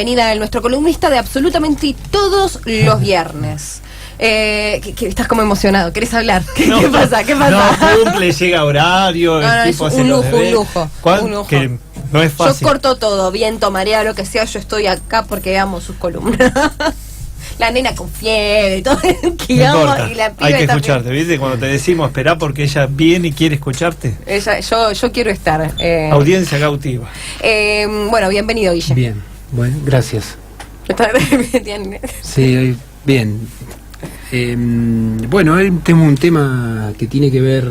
bienvenida a nuestro columnista de absolutamente todos los viernes. Que estás como emocionado, ¿querés hablar? ¿Qué pasa? ¿Qué pasa? No cumple, llega horario, el tipo hace los deberes. Un lujo. Que no es fácil. Yo corto todo, viento, marea, lo que sea, yo estoy acá porque amo sus columnas. La nena con fiebre y todo, que amo, y la piba hay que también. escucharte, ¿viste? Cuando te decimos esperá porque ella viene y quiere escucharte. Yo quiero estar. Audiencia cautiva. Bueno, bienvenido, Guille. Bien, bueno, gracias. Bien. Sí, bien. Bueno, tenemos un tema que tiene que ver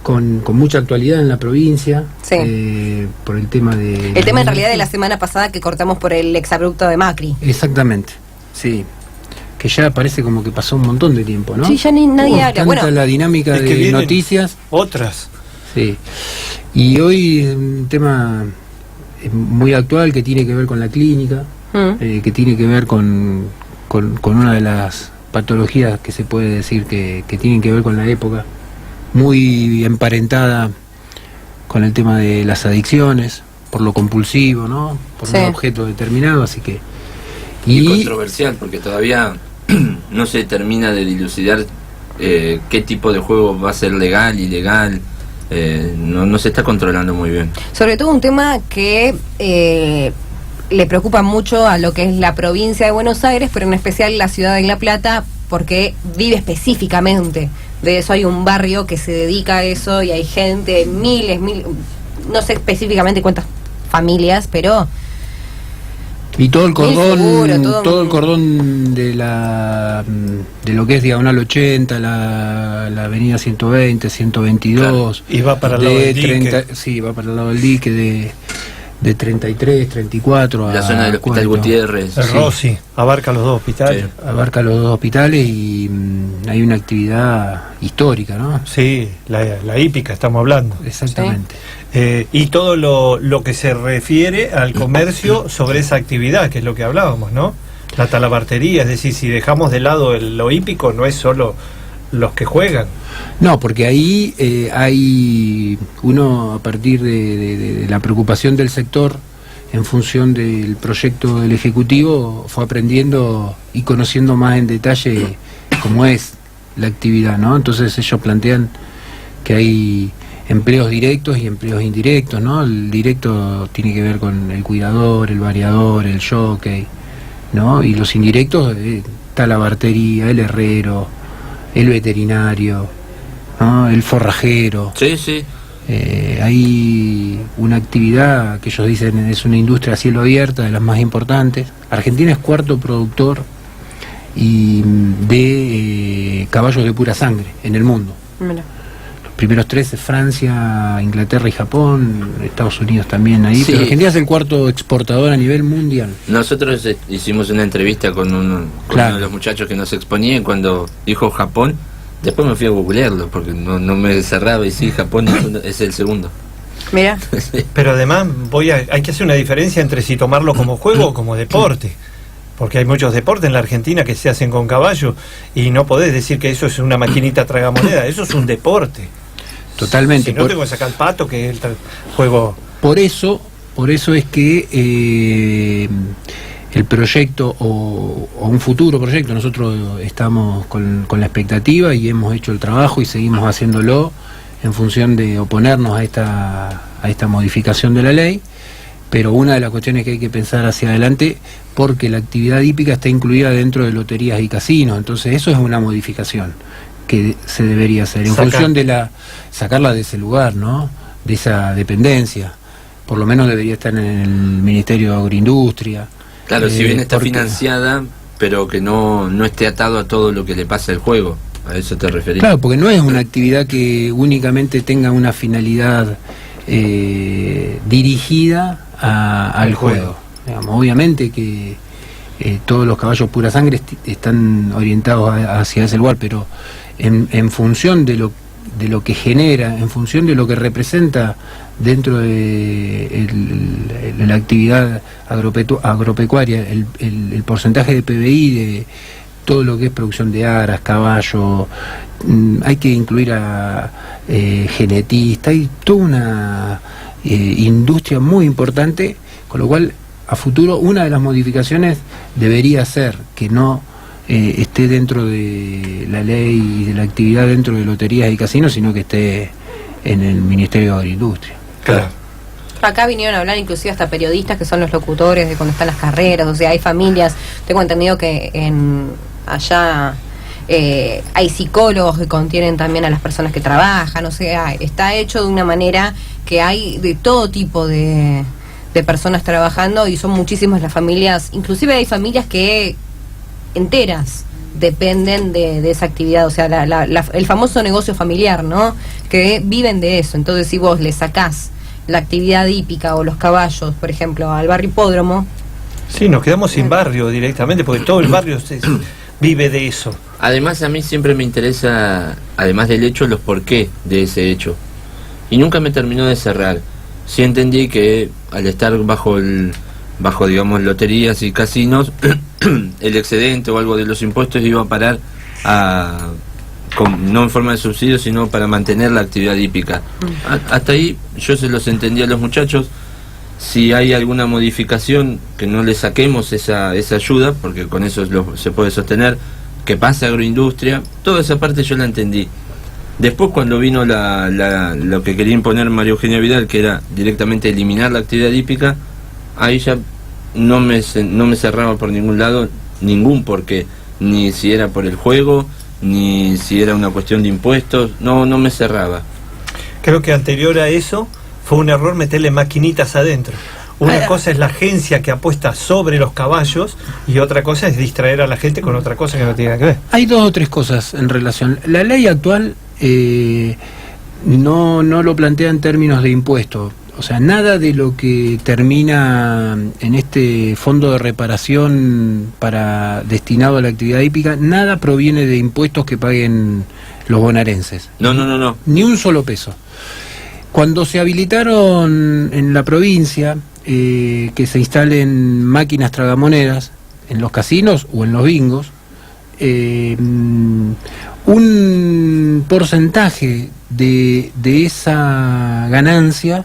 con mucha actualidad en la provincia. Sí. Por el tema de... El tema en realidad de la semana pasada que cortamos por el exabrupto de Macri. Exactamente, sí. Que ya parece como que pasó un montón de tiempo, ¿no? Sí, ya nadie habla. Tanta Bueno, la dinámica es que de noticias. Otras. Sí. Y hoy un tema muy actual que tiene que ver con la clínica, que tiene que ver con una de las patologías que se puede decir que tienen que ver con la época, muy emparentada con el tema de las adicciones, por lo compulsivo, ¿no? Por Sí. un objeto determinado, así que... Y controversial, porque todavía no se termina de dilucidar qué tipo de juego va a ser legal, ilegal, no se está controlando muy bien. sobre todo un tema que le preocupa mucho a lo que es la provincia de Buenos Aires, pero en especial la ciudad de La Plata, porque vive específicamente de eso. Hay un barrio que se dedica a eso y hay gente, miles, no sé específicamente cuántas familias, pero... Y todo el cordón, seguro, todo el cordón de lo que es Diagonal 80, la avenida 120, 122. Claro. Y va para el lado del dique. Sí, va para el lado del dique de 33, 34 La zona del Hospital Gutiérrez. El Rossi abarca los dos hospitales. Sí. Abarca los dos hospitales y hay una actividad histórica, ¿no? Sí, la hípica estamos hablando. Exactamente. Y todo lo que se refiere al comercio sobre esa actividad, que es lo que hablábamos, ¿no? La talabartería, es decir, si dejamos de lado lo hípico, no es solo los que juegan. No, porque ahí hay uno, a partir de la preocupación del sector, en función del proyecto del Ejecutivo, fue aprendiendo y conociendo más en detalle cómo es la actividad, ¿no? Entonces ellos plantean que hay empleos directos y empleos indirectos, ¿no? El directo tiene que ver con el cuidador, el variador, el jockey, ¿no? Y los indirectos, está la bartería, el herrero, el veterinario, ¿no? El forrajero. Sí, sí. Hay una actividad que ellos dicen es una industria a cielo abierta, de las más importantes. Argentina es cuarto productor de caballos de pura sangre en el mundo. Mira. Primeros tres es Francia, Inglaterra y Japón, Estados Unidos también ahí, Sí. pero Argentina es el cuarto exportador a nivel mundial. Nosotros hicimos una entrevista con uno de los muchachos que nos exponía y cuando dijo Japón, después me fui a googlearlo porque no me cerraba y sí, Japón es el segundo. Mira. Pero además hay que hacer una diferencia entre si tomarlo como juego o como deporte. Porque hay muchos deportes en la Argentina que se hacen con caballo y no podés decir que eso es una maquinita tragamoneda, eso es un deporte. Totalmente. Si no, tengo que sacar el pato, que es el juego. Por eso es que el proyecto o un futuro proyecto, nosotros estamos con la expectativa y hemos hecho el trabajo y seguimos haciéndolo en función de oponernos a esta modificación de la ley, pero una de las cuestiones que hay que pensar hacia adelante, porque la actividad hípica está incluida dentro de loterías y casinos, entonces eso es una modificación que se debería hacer en función de sacarla de ese lugar, ¿no? De esa dependencia. Por lo menos debería estar en el Ministerio de Agroindustria. Claro, si bien está porque financiada, pero que no esté atado a todo lo que le pasa al juego. ¿A eso te referís? Claro, porque no es una actividad que únicamente tenga una finalidad dirigida al juego. Digamos, obviamente que todos los caballos pura sangre están orientados hacia ese lugar, pero en función de lo que genera, en función de lo que representa dentro de la actividad agropecuaria, el porcentaje de PBI de todo lo que es producción de aras, caballo, hay que incluir a genetistas, hay toda una industria muy importante, con lo cual a futuro una de las modificaciones debería ser que no esté dentro de la ley y de la actividad dentro de loterías y casinos, sino que esté en el Ministerio de Agroindustria. Claro. Acá vinieron a hablar inclusive hasta periodistas que son los locutores de cuando están las carreras, o sea, hay familias, tengo entendido que allá hay psicólogos que contienen también a las personas que trabajan, o sea, está hecho de una manera que hay de todo tipo de personas trabajando y son muchísimas las familias, inclusive hay familias que enteras dependen de esa actividad, o sea, el famoso negocio familiar, ¿no? Que viven de eso. Entonces, si vos le sacás la actividad hípica o los caballos, por ejemplo, al barrio Hipódromo... Sí, nos quedamos sin barrio directamente, porque todo el barrio vive de eso. Además, a mí siempre me interesa, además del hecho, los porqué de ese hecho. Y nunca me terminó de cerrar. Sí entendí que al estar bajo digamos, loterías y casinos, el excedente o algo de los impuestos iba a parar no en forma de subsidio, sino para mantener la actividad hípica. Hasta ahí yo se los entendí a los muchachos. Si hay alguna modificación, que no le saquemos esa ayuda, porque con eso se puede sostener, que pase a agroindustria, toda esa parte yo la entendí. Después, cuando vino lo que quería imponer María Eugenia Vidal, que era directamente eliminar la actividad hípica, ahí ya no me cerraba por ningún lado, ningún porqué, ni si era por el juego, ni si era una cuestión de impuestos, no me cerraba. Creo que anterior a eso fue un error meterle maquinitas adentro. Una cosa es la agencia que apuesta sobre los caballos y otra cosa es distraer a la gente con otra cosa que no tiene nada que ver. Hay dos o tres cosas en relación. La ley actual no lo plantea en términos de impuestos. O sea, nada de lo que termina en este fondo de reparación destinado a la actividad hípica, nada proviene de impuestos que paguen los bonaerenses. No. Ni un solo peso. Cuando se habilitaron en la provincia que se instalen máquinas tragamonedas en los casinos o en los bingos, un porcentaje de esa ganancia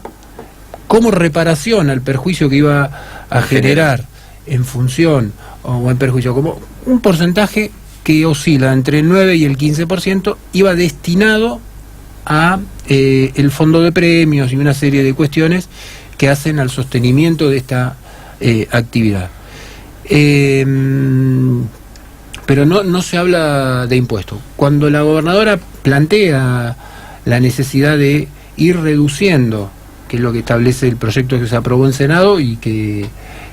como reparación al perjuicio que iba a generar en función o en perjuicio, como un porcentaje que oscila entre el 9 y el 15%, iba destinado a el fondo de premios y una serie de cuestiones que hacen al sostenimiento de esta actividad. Pero no se habla de impuestos. Cuando la gobernadora plantea la necesidad de ir reduciendo, que es lo que establece el proyecto que se aprobó en Senado y que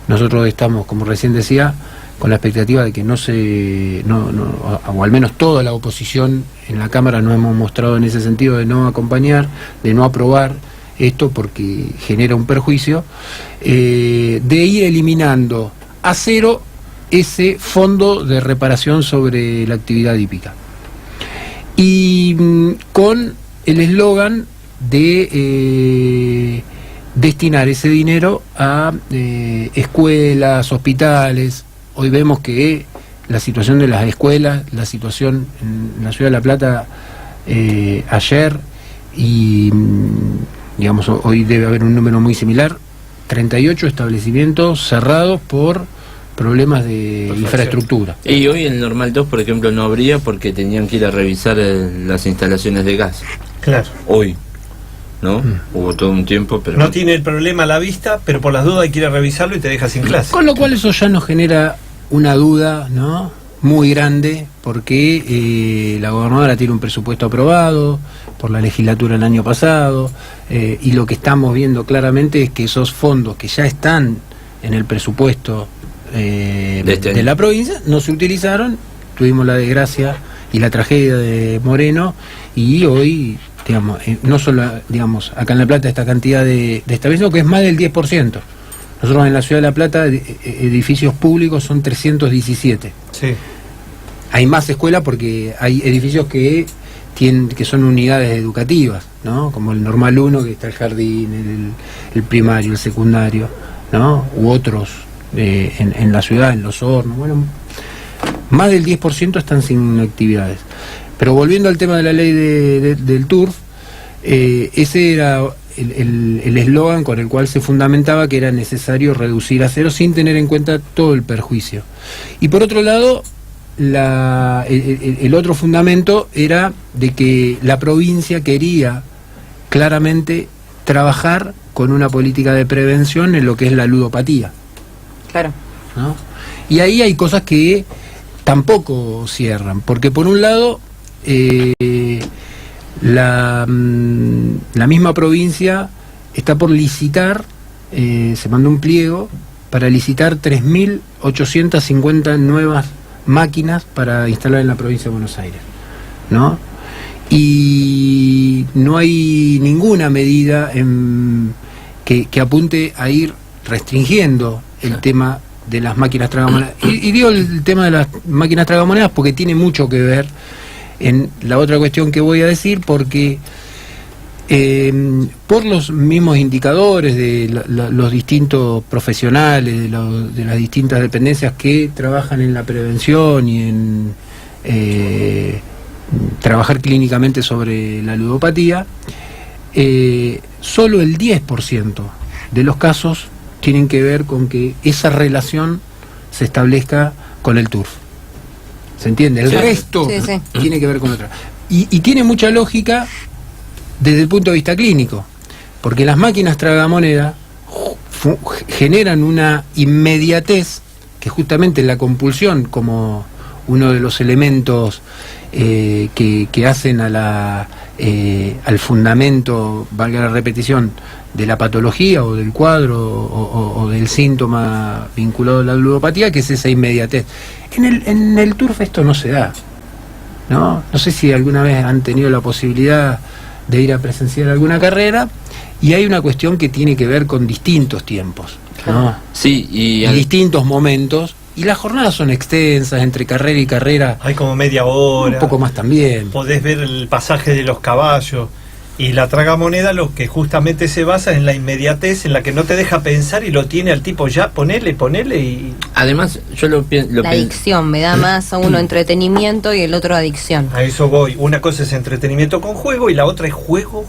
nosotros estamos, como recién decía, con la expectativa de que o al menos toda la oposición en la Cámara nos hemos mostrado en ese sentido de no acompañar, de no aprobar esto porque genera un perjuicio, de ir eliminando a cero ese fondo de reparación sobre la actividad hípica. Y con el eslogan de destinar ese dinero a escuelas, hospitales. Hoy vemos que la situación de las escuelas, la situación en la ciudad de La Plata ayer y digamos hoy debe haber un número muy similar, 38 establecimientos cerrados por problemas de infraestructura. Y hoy en el Normal 2, por ejemplo, no habría porque tenían que ir a revisar las instalaciones de gas. Claro. Hoy, ¿no? Hubo todo un tiempo, pero... No tiene el problema a la vista, pero por las dudas hay que ir a revisarlo y te deja sin clase. Con lo cual eso ya nos genera una duda, ¿no?, muy grande, porque la gobernadora tiene un presupuesto aprobado por la legislatura el año pasado, y lo que estamos viendo claramente es que esos fondos que ya están en el presupuesto de la provincia no se utilizaron. Tuvimos la desgracia y la tragedia de Moreno, y hoy, digamos, no solo, digamos, acá en La Plata esta cantidad de establecimientos, que es más del 10%. Nosotros en la ciudad de La Plata, edificios públicos son 317. Sí. Hay más escuelas porque hay edificios que son unidades educativas, ¿no? Como el Normal 1, que está el jardín, el primario, el secundario, ¿no? U otros en la ciudad, en Los Hornos. Bueno, más del 10% están sin actividades. Pero volviendo al tema de la ley del TURF, ese era el eslogan con el cual se fundamentaba que era necesario reducir a cero sin tener en cuenta todo el perjuicio. Y por otro lado, el otro fundamento era de que la provincia quería claramente trabajar con una política de prevención en lo que es la ludopatía. Claro. ¿No? Y ahí hay cosas que tampoco cierran, porque por un lado la misma provincia está por licitar, se mandó un pliego para licitar 3.850 nuevas máquinas para instalar en la provincia de Buenos Aires, ¿no? Y no hay ninguna medida que apunte a ir restringiendo el tema de las máquinas tragamonedas. Y digo el tema de las máquinas tragamonedas porque tiene mucho que ver en la otra cuestión que voy a decir, porque por los mismos indicadores de los distintos profesionales, de las distintas dependencias que trabajan en la prevención y en trabajar clínicamente sobre la ludopatía, solo el 10% de los casos tienen que ver con que esa relación se establezca con el TURF. ¿Se entiende? El resto tiene que ver con otra. Y tiene mucha lógica desde el punto de vista clínico, porque las máquinas tragamonedas generan una inmediatez que justamente la compulsión, como uno de los elementos que hacen al fundamento, valga la repetición, de la patología o del cuadro o del síntoma vinculado a la ludopatía, que es esa inmediatez. En el TURF esto no se da, ¿no? No sé si alguna vez han tenido la posibilidad de ir a presenciar alguna carrera, y hay una cuestión que tiene que ver con distintos tiempos, ¿no? Sí, y distintos momentos, y las jornadas son extensas, entre carrera y carrera hay como media hora, un poco más también. Podés ver el pasaje de los caballos. Y la tragamoneda lo que justamente se basa en la inmediatez, en la que no te deja pensar y lo tiene al tipo ya, ponele y... Además, yo lo pienso... La adicción, me da más a uno entretenimiento y el otro adicción. A eso voy. Una cosa es entretenimiento con juego y la otra es juego.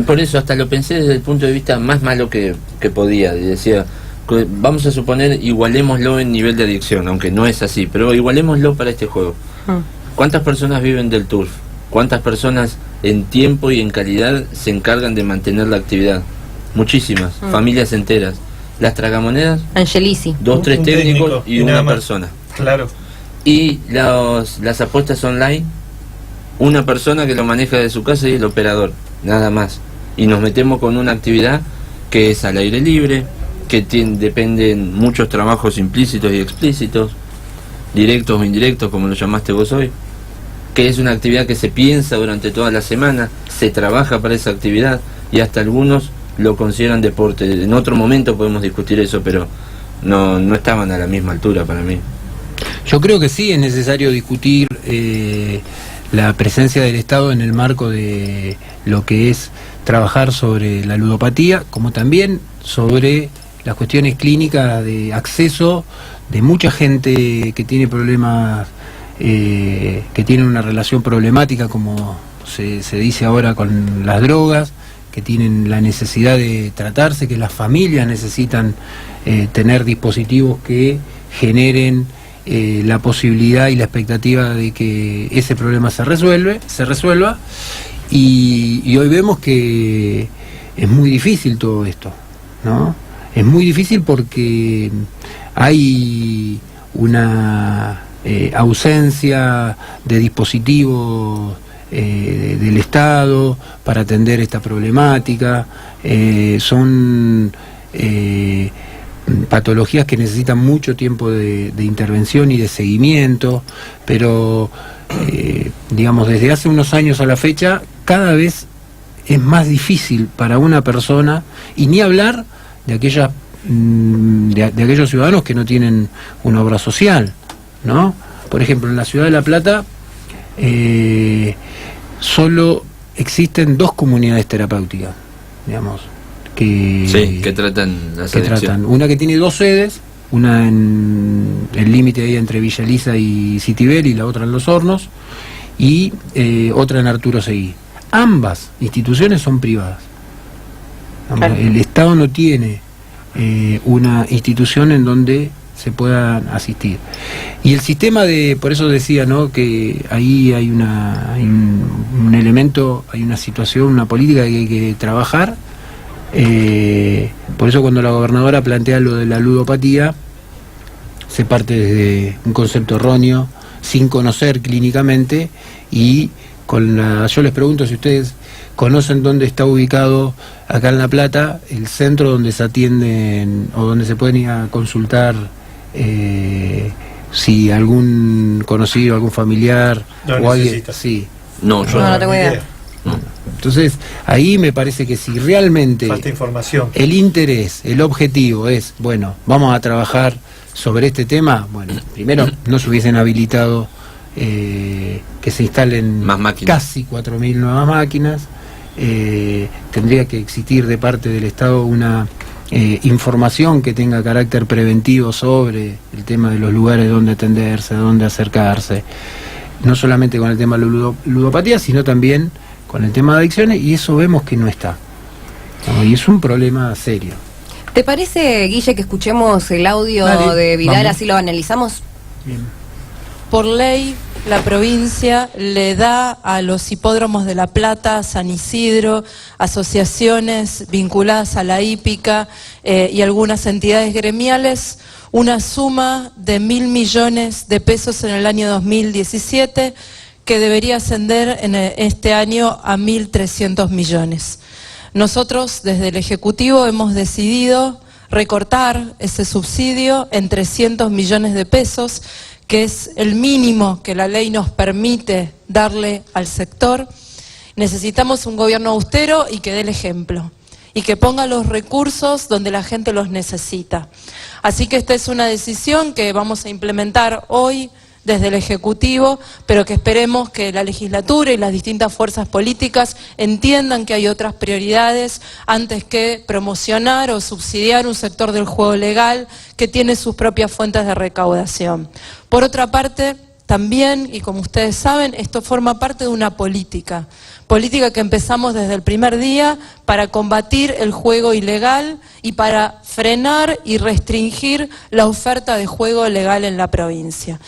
Por eso hasta lo pensé desde el punto de vista más malo que podía. Y decía, vamos a suponer, igualémoslo en nivel de adicción, aunque no es así, pero igualémoslo para este juego. ¿Cuántas personas viven del TURF? ¿Cuántas personas en tiempo y en calidad se encargan de mantener la actividad? Muchísimas, familias enteras. Las tragamonedas, Angelici, 2, 3 técnicos y una persona. Claro. Y las apuestas online, una persona que lo maneja de su casa y el operador, nada más. Y nos metemos con una actividad que es al aire libre, que dependen muchos trabajos implícitos y explícitos, directos o indirectos, como lo llamaste vos hoy, que es una actividad que se piensa durante toda la semana, se trabaja para esa actividad, y hasta algunos lo consideran deporte. En otro momento podemos discutir eso, pero no estaban a la misma altura para mí. Yo creo que sí es necesario discutir la presencia del Estado en el marco de lo que es trabajar sobre la ludopatía, como también sobre las cuestiones clínicas de acceso de mucha gente que tiene problemas, que tiene una relación problemática, como se dice ahora con las drogas, que tienen la necesidad de tratarse, que las familias necesitan tener dispositivos que generen la posibilidad y la expectativa de que ese problema se resuelva, y hoy vemos que es muy difícil todo esto, ¿no? Es muy difícil porque hay una ausencia de dispositivos del Estado para atender esta problemática. Son patologías que necesitan mucho tiempo de intervención y de seguimiento, pero digamos, desde hace unos años a la fecha cada vez es más difícil para una persona, y ni hablar de aquellas de aquellos ciudadanos que no tienen una obra social, ¿no? Por ejemplo, en la ciudad de La Plata solo existen 2 comunidades terapéuticas, digamos, que tratan las adicciones. Una que tiene 2 sedes, una en el límite ahí entre Villa Elisa y Citibel, y la otra en Los Hornos, y otra en Arturo Seguí. Ambas instituciones son privadas, Claro. El Estado no tiene una institución en donde se puedan asistir. Y el sistema por eso decía, ¿no?, que ahí hay un elemento, hay una situación, una política que hay que trabajar. Por eso cuando la gobernadora plantea lo de la ludopatía, se parte desde un concepto erróneo, sin conocer clínicamente, y yo les pregunto si ustedes conocen dónde está ubicado acá en La Plata el centro donde se atienden o donde se pueden ir a consultar si algún conocido, algún familiar o alguien. Sí. No, yo no tengo idea. No. Entonces, ahí me parece que si realmente falta información, el interés, el objetivo es, bueno, vamos a trabajar sobre este tema, bueno, primero no se hubiesen habilitado que se instalen más máquinas, casi 4.000 nuevas máquinas, tendría que existir de parte del Estado una información que tenga carácter preventivo sobre el tema de los lugares donde atenderse, donde acercarse, no solamente con el tema de la ludopatía, sino también con el tema de adicciones, y eso vemos que no está, ¿no? Y es un problema serio. ¿Te parece, Guille, que escuchemos el audio de Vidal, vamos. así lo analizamos? Bien. Por ley, la provincia le da a los hipódromos de La Plata, San Isidro, asociaciones vinculadas a la hípica y algunas entidades gremiales una suma de 1.000 millones de pesos en el año 2017 que debería ascender en este año a 1.300 millones. Nosotros desde el Ejecutivo hemos decidido recortar ese subsidio en 300 millones de pesos, que es el mínimo que la ley nos permite darle al sector. Necesitamos un gobierno austero y que dé el ejemplo, y que ponga los recursos donde la gente los necesita. Así que esta es una decisión que vamos a implementar hoy desde el Ejecutivo, pero que esperemos que la legislatura y las distintas fuerzas políticas entiendan que hay otras prioridades antes que promocionar o subsidiar un sector del juego legal que tiene sus propias fuentes de recaudación. Por otra parte, también, y como ustedes saben, esto forma parte de una política que empezamos desde el primer día para combatir el juego ilegal y para frenar y restringir la oferta de juego legal en la provincia.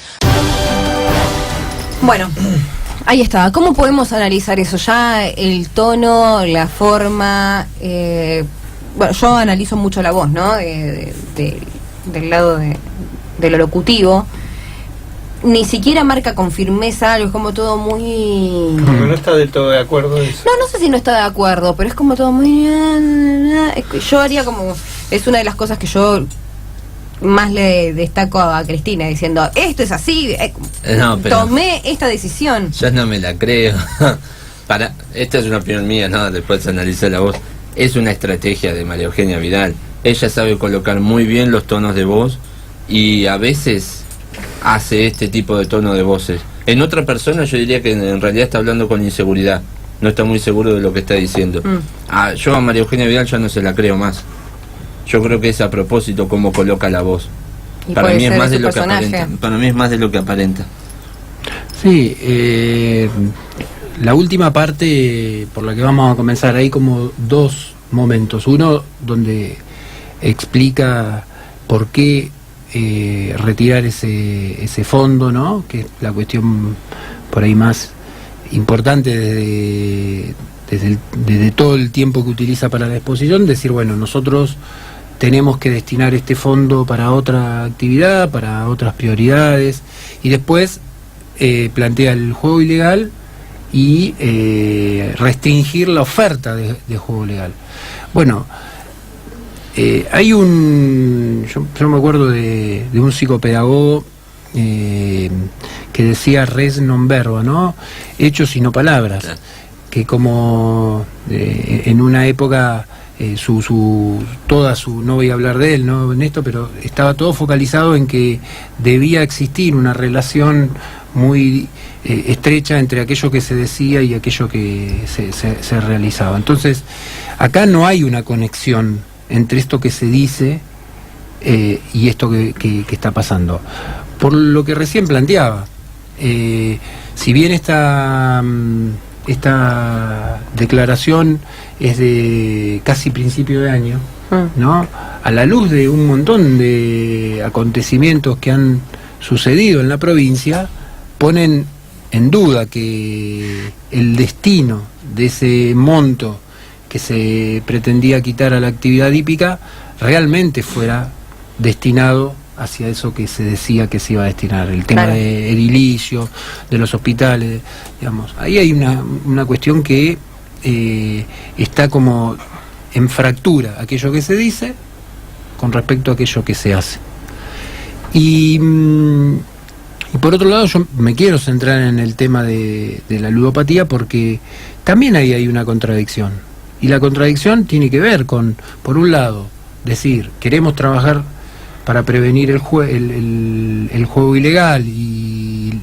Bueno, ahí está. ¿Cómo podemos analizar eso? Ya el tono, la forma... bueno, yo analizo mucho la voz, ¿no? Del lado de lo locutivo. Ni siquiera marca con firmeza algo, es como todo muy... Como que no está del todo de acuerdo eso. No sé si no está de acuerdo, pero es como todo muy... Yo haría como... Es una de las cosas que yo más le destaco a Cristina, diciendo, esto es así, No, pero tomé esta decisión. yo no me la creo. Esta es una opinión mía, ¿no? Después analizar la voz. Es una estrategia de María Eugenia Vidal. Ella sabe colocar muy bien los tonos de voz y a veces hace este tipo de tono de voces. En otra persona yo diría que en realidad está hablando con inseguridad, no está muy seguro de lo que está diciendo. Yo a María Eugenia Vidal ya no se la creo más. Yo creo que es a propósito cómo coloca la voz. Para mí es más de lo que aparenta. Para mí es más de lo que aparenta. Sí, la última parte por la que vamos a comenzar, hay como dos momentos. Uno donde explica por qué retirar ese fondo, ¿no? Que es la cuestión por ahí más importante desde todo el tiempo que utiliza para la exposición, decir, bueno, nosotros tenemos que destinar este fondo para otra actividad, para otras prioridades, y después plantea el juego ilegal y restringir la oferta de juego legal. Bueno, hay yo me acuerdo de un psicopedagogo que decía res non verba, ¿no? Hechos y no palabras, que como en una época no voy a hablar de él, ¿no?, en esto, pero estaba todo focalizado en que debía existir una relación muy estrecha entre aquello que se decía y aquello que se realizaba. Entonces, acá no hay una conexión entre esto que se dice y esto que está pasando. Por lo que recién planteaba, si bien esta esta declaración es de casi principio de año, ¿no? A la luz de un montón de acontecimientos que han sucedido en la provincia, ponen en duda que el destino de ese monto que se pretendía quitar a la actividad hípica realmente fuera destinado hacia eso que se decía que se iba a destinar, el tema de edilicio, de los hospitales, digamos. Ahí hay una cuestión que está como en fractura, aquello que se dice con respecto a aquello que se hace. Y por otro lado, yo me quiero centrar en el tema de la ludopatía, porque también ahí hay una contradicción. Y la contradicción tiene que ver con, por un lado, decir, queremos trabajar para prevenir el juego ilegal y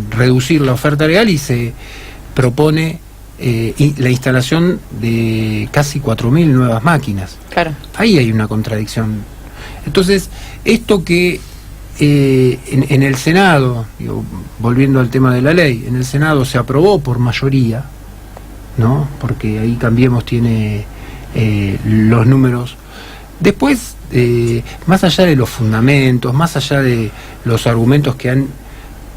reducir la oferta legal, y se propone la instalación de casi 4.000 nuevas máquinas. Claro. Ahí hay una contradicción. Entonces, esto que en el Senado, digo, volviendo al tema de la ley, en el Senado se aprobó por mayoría, ¿no? Porque ahí Cambiemos tiene los números. Después, más allá de los fundamentos, más allá de los argumentos que han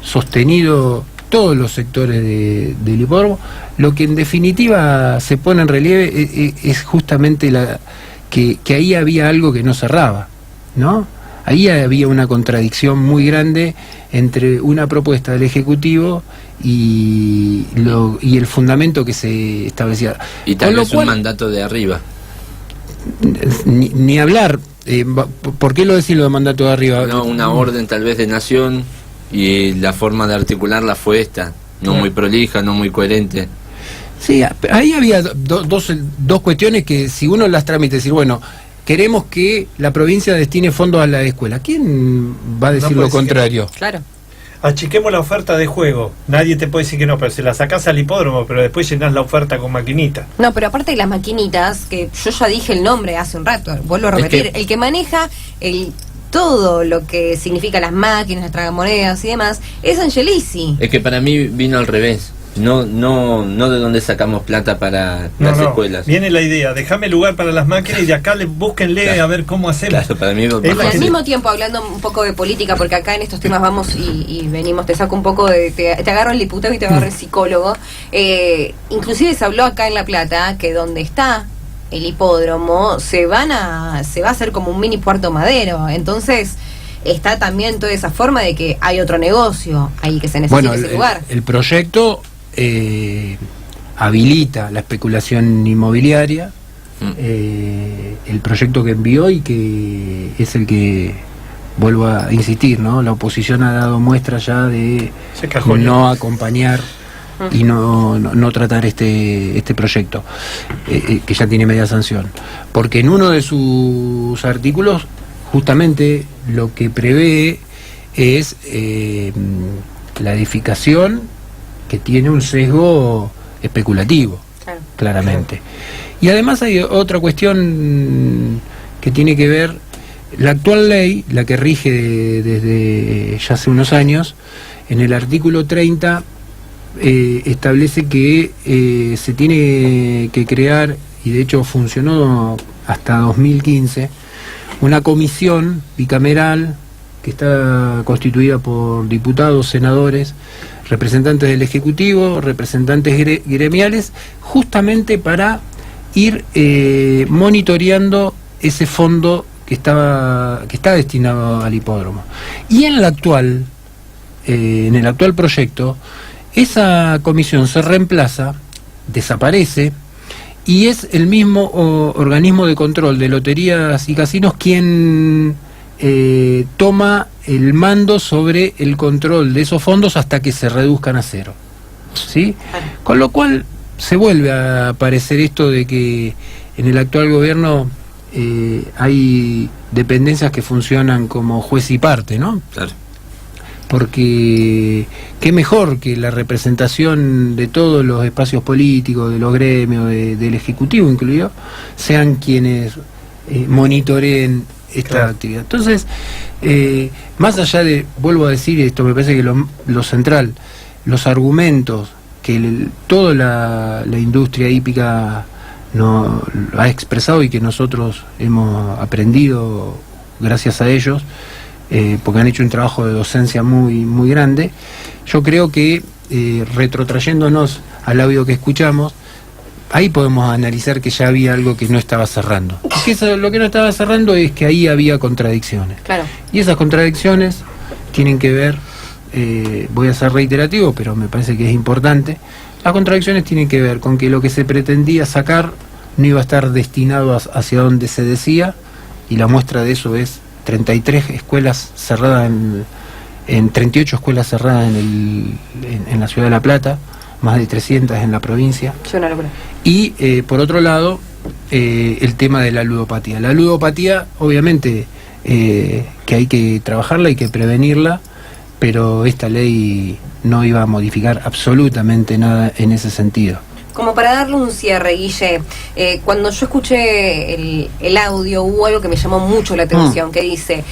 sostenido todos los sectores del hipódromo, lo que en definitiva se pone en relieve es justamente que ahí había algo que no cerraba, ¿no? Ahí había una contradicción muy grande entre una propuesta del Ejecutivo y el fundamento que se establecía. Y tal vez un mandato de arriba. Ni hablar. ¿Por qué lo decís lo de mandato de arriba? No, una orden tal vez de nación, y la forma de articularla fue esta, no muy prolija, no muy coherente. Sí, ahí había dos cuestiones que, si uno las tramita, decir, bueno, queremos que la provincia destine fondos a la escuela. ¿Quién va a decir lo contrario? Claro. Achiquemos la oferta de juego. Nadie te puede decir que no, pero se la sacás al hipódromo, pero después llenás la oferta con maquinita. No, pero aparte de las maquinitas, que yo ya dije el nombre hace un rato, vuelvo a repetir, el que maneja todo lo que significa las máquinas, las tragamonedas y demás, es Angelici. Es que para mí vino al revés. No de dónde sacamos plata para las escuelas. Viene la idea, déjame lugar para las máquinas y de acá búsquenle, claro, a ver cómo hacemos. Claro, para mí y al mismo tiempo, hablando un poco de política, porque acá en estos temas vamos y venimos, te saco un poco te agarro el diputado y te agarro el psicólogo. Inclusive se habló acá en La Plata que donde está el hipódromo se va a hacer como un mini Puerto Madero. Entonces está también toda esa forma de que hay otro negocio ahí que se necesita ese lugar. El proyecto habilita la especulación inmobiliaria, el proyecto que envió, y que es el que, vuelvo a insistir, ¿no? La oposición ha dado muestra ya de no acompañar y no tratar este proyecto, que ya tiene media sanción, porque en uno de sus artículos justamente lo que prevé es la edificación que tiene un sesgo especulativo, claro, claramente. Y además hay otra cuestión que tiene que ver, la actual ley, la que rige desde ya hace unos años, en el artículo 30 establece que se tiene que crear, y de hecho funcionó hasta 2015, una comisión bicameral que está constituida por diputados, senadores, representantes del Ejecutivo, representantes gremiales, justamente para ir monitoreando ese fondo que está destinado al hipódromo. Y en el actual proyecto, esa comisión se reemplaza, desaparece, y es el mismo organismo de control de loterías y casinos quien toma el mando sobre el control de esos fondos hasta que se reduzcan a cero, ¿sí? Con lo cual se vuelve a aparecer esto de que en el actual gobierno hay dependencias que funcionan como juez y parte, ¿no? Claro. Porque qué mejor que la representación de todos los espacios políticos, de los gremios, del Ejecutivo incluido, sean quienes monitoreen esta actividad. Entonces, más allá de, vuelvo a decir esto, me parece que lo central, los argumentos que toda la industria hípica lo ha expresado y que nosotros hemos aprendido gracias a ellos, porque han hecho un trabajo de docencia muy grande. Yo creo que retrotrayéndonos al audio que escuchamos, ahí podemos analizar que ya había algo que no estaba cerrando. Y que eso, lo que no estaba cerrando es que ahí había contradicciones. Claro. Y esas contradicciones tienen que ver, voy a ser reiterativo, pero me parece que es importante, las contradicciones tienen que ver con que lo que se pretendía sacar no iba a estar destinado hacia donde se decía, y la muestra de eso es 33 escuelas cerradas en 38 escuelas cerradas en la ciudad de La Plata, más de 300 en la provincia. Es una locura. Y por otro lado, el tema de la ludopatía. La ludopatía, obviamente, que hay que trabajarla, hay que prevenirla, pero esta ley no iba a modificar absolutamente nada en ese sentido. Como para darle un cierre, Guille, cuando yo escuché el audio hubo algo que me llamó mucho la atención, que dice,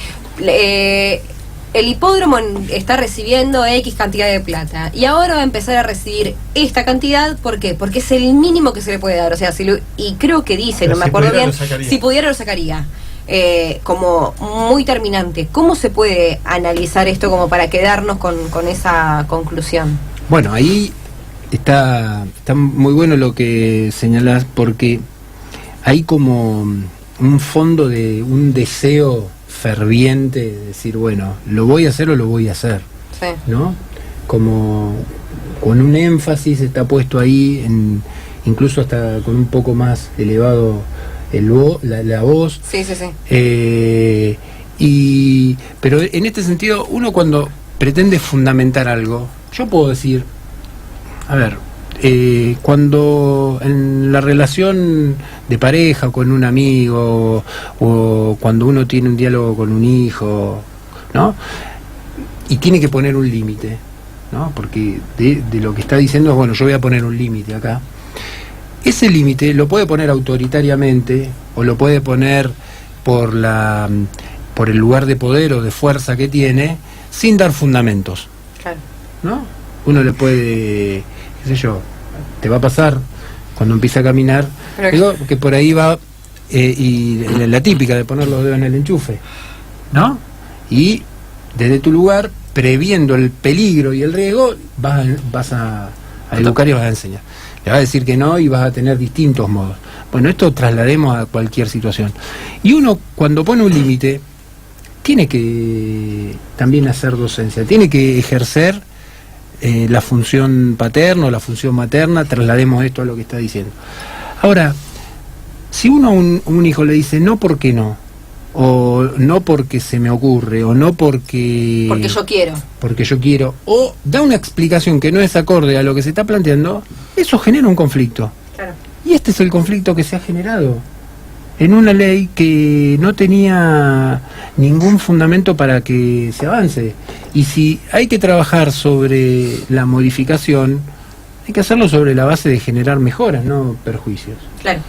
el hipódromo está recibiendo X cantidad de plata y ahora va a empezar a recibir esta cantidad, ¿por qué? Porque es el mínimo que se le puede dar, o sea, y creo que dice, pero no me acuerdo bien, si pudiera lo sacaría. Como muy terminante, ¿cómo se puede analizar esto como para quedarnos con esa conclusión? Bueno, ahí está muy bueno lo que señalás, porque hay como un fondo de un deseo ferviente de decir, bueno, lo voy a hacer o lo voy a hacer, Sí. ¿no? Como con un énfasis está puesto ahí, incluso hasta con un poco más elevado la voz. Sí. Pero en este sentido, uno cuando pretende fundamentar algo, yo puedo decir, a ver, cuando en la relación de pareja con un amigo, o cuando uno tiene un diálogo con un hijo, ¿no? Y tiene que poner un límite, ¿no? Porque de lo que está diciendo es, bueno, yo voy a poner un límite acá. Ese límite lo puede poner autoritariamente o lo puede poner por el lugar de poder o de fuerza que tiene, sin dar fundamentos, Claro. ¿no? Uno le puede, qué sé yo, te va a pasar cuando empieza a caminar, Pero digo, que por ahí va, y la típica de poner los dedos en el enchufe, ¿no? Y desde tu lugar, previendo el peligro y el riesgo, vas a educar y vas a enseñar. Le vas a decir que no y vas a tener distintos modos. Bueno, esto traslademos a cualquier situación. Y uno, cuando pone un límite, tiene que también hacer docencia, tiene que ejercer la función paterna o la función materna, traslademos esto a lo que está diciendo. Ahora, si uno a un hijo le dice no porque no, o no porque se me ocurre, o no porque yo quiero, o da una explicación que no es acorde a lo que se está planteando, eso genera un conflicto. Claro. Y este es el conflicto que se ha generado en una ley que no tenía ningún fundamento para que se avance. Y si hay que trabajar sobre la modificación, hay que hacerlo sobre la base de generar mejoras, no perjuicios. Claro.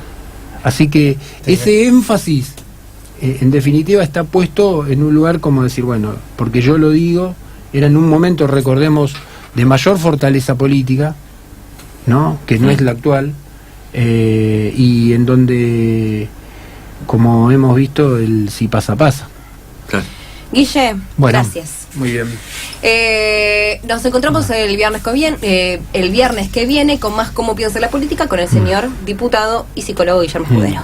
Así que ese énfasis, en definitiva, está puesto en un lugar como decir, bueno, porque yo lo digo, era en un momento, recordemos, de mayor fortaleza política, ¿no? Que no es la actual, y en donde, como hemos visto, el si pasa, pasa. Claro. Guille, Bueno, gracias. Muy bien. Nos encontramos el viernes que viene con más Cómo piensa la política con el señor diputado y psicólogo Guillermo Escudero.